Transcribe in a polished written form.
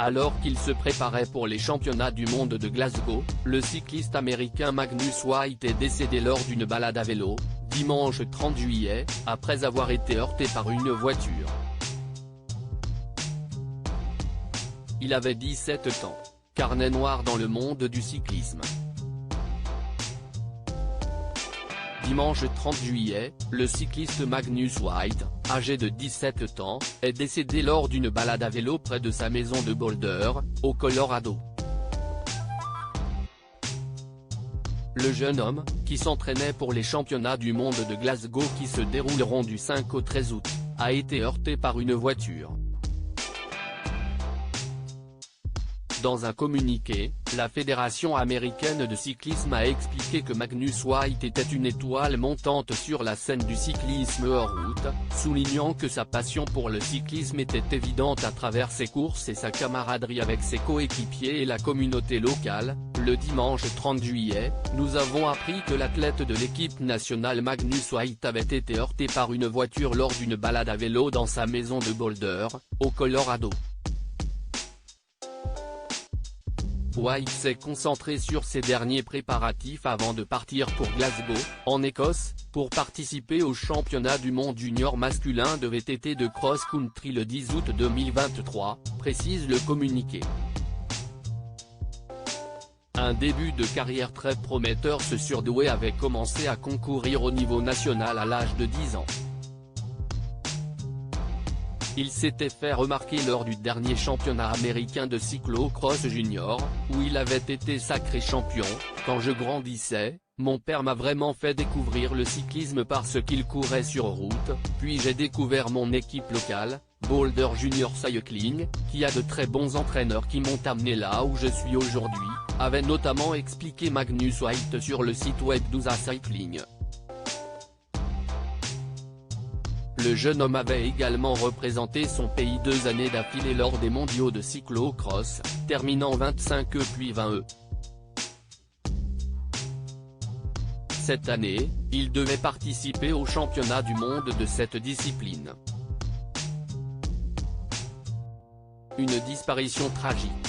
Alors qu'il se préparait pour les championnats du monde de Glasgow, le cycliste américain Magnus White est décédé lors d'une balade à vélo, dimanche 30 juillet, après avoir été heurté par une voiture. Il avait 17 ans. Carnet noir dans le monde du cyclisme. Dimanche 30 juillet, le cycliste Magnus White, âgé de 17 ans, est décédé lors d'une balade à vélo près de sa maison de Boulder, au Colorado. Le jeune homme, qui s'entraînait pour les championnats du monde de Glasgow qui se dérouleront du 5 au 13 août, a été heurté par une voiture. Dans un communiqué, la Fédération américaine de cyclisme a expliqué que Magnus White était une étoile montante sur la scène du cyclisme hors route, soulignant que sa passion pour le cyclisme était évidente à travers ses courses et sa camaraderie avec ses coéquipiers et la communauté locale. Le dimanche 30 juillet, nous avons appris que l'athlète de l'équipe nationale Magnus White avait été heurté par une voiture lors d'une balade à vélo dans sa maison de Boulder, au Colorado. White s'est concentré sur ses derniers préparatifs avant de partir pour Glasgow, en Écosse, pour participer au championnat du monde junior masculin de VTT de cross-country le 10 août 2023, précise le communiqué. Un début de carrière très prometteur, ce surdoué avait commencé à concourir au niveau national à l'âge de 10 ans. Il s'était fait remarquer lors du dernier championnat américain de cyclo-cross junior, où il avait été sacré champion. Quand je grandissais, mon père m'a vraiment fait découvrir le cyclisme parce qu'il courait sur route, puis j'ai découvert mon équipe locale, Boulder Junior Cycling, qui a de très bons entraîneurs qui m'ont amené là où je suis aujourd'hui, avait notamment expliqué Magnus White sur le site web d'USA Cycling. Le jeune homme avait également représenté son pays 2 années d'affilée lors des mondiaux de cyclo-cross, terminant 25e puis 20e. Cette année, il devait participer au championnat du monde de cette discipline. Une disparition tragique.